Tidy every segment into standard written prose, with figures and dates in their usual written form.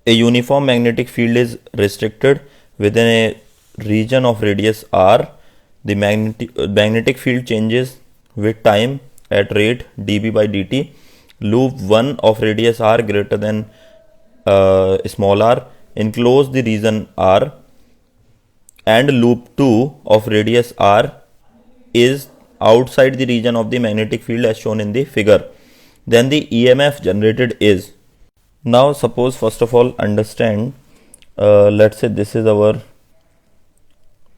A uniform magnetic field is restricted within a region of radius r. The magnetic field changes with time at rate dB by dt. Loop 1 of radius r greater than small r enclose the region r, and loop 2 of radius r is outside the region of the magnetic field as shown in the figure. Then the EMF generated is. Now suppose first of all understand, let's say this is our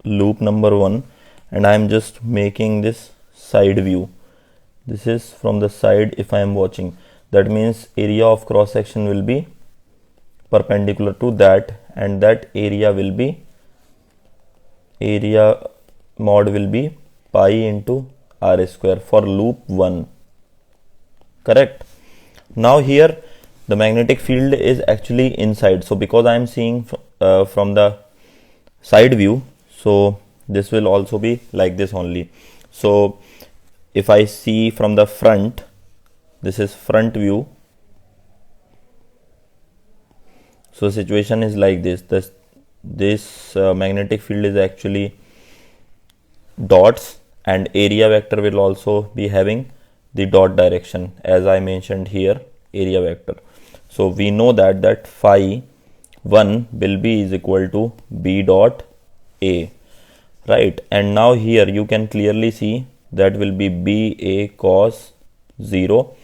loop number 1 and I am just making this side view. This is from the side. If I am watching, that means area of cross section will be perpendicular to that, and that area will be, area mod will be pi into r square for loop 1, correct? Now here the magnetic field is actually inside, so because I am seeing from the side view, so this will also be like this only. So if I see from the front, this is front view, so situation is like this. This magnetic field is actually dots, and area vector will also be having the dot direction as I mentioned here, area vector. So we know that phi 1 will be is equal to b dot a, right? And now here you can clearly see that will be b a cos 0.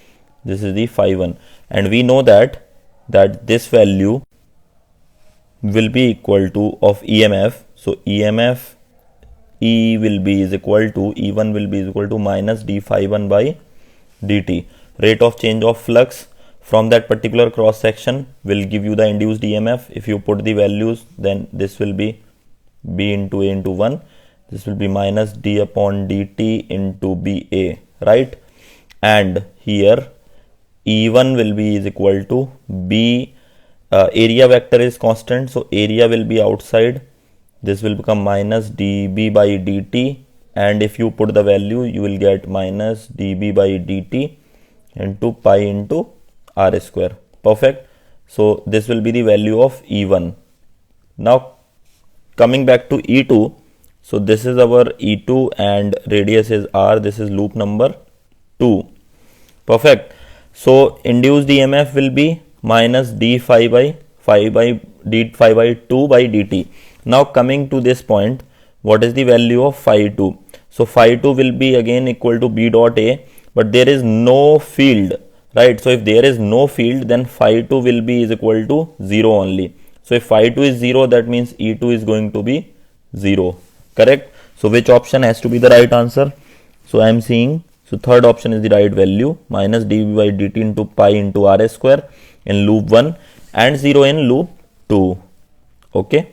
This is the phi 1, and we know that this value will be equal to of EMF. So EMF E will be is equal to, E1 will be is equal to minus d phi 1 by dt. Rate of change of flux from that particular cross section will give you the induced EMF. If you put the values, then this will be b into a into 1. This will be minus d upon dt into ba, right? And here E1 will be is equal to b, area vector is constant, so area will be outside. This will become minus dB by dt, and if you put the value, you will get minus dB by dt into pi into r square. Perfect. So this will be the value of E1. Now coming back to E2, so this is our E2 and radius is r. This is loop number 2. Perfect. So induced EMF will be minus d phi by 2 by dt. Now coming to this point, what is the value of phi 2? So phi 2 will be again equal to b dot a, but there is no field, right? So if there is no field, then phi 2 will be is equal to 0 only. So if phi 2 is 0, that means E2 is going to be 0, correct? So which option has to be the right answer? So I am seeing, so third option is the right value, minus dB by dt into pi into r square in loop 1 and 0 in loop 2. Okay.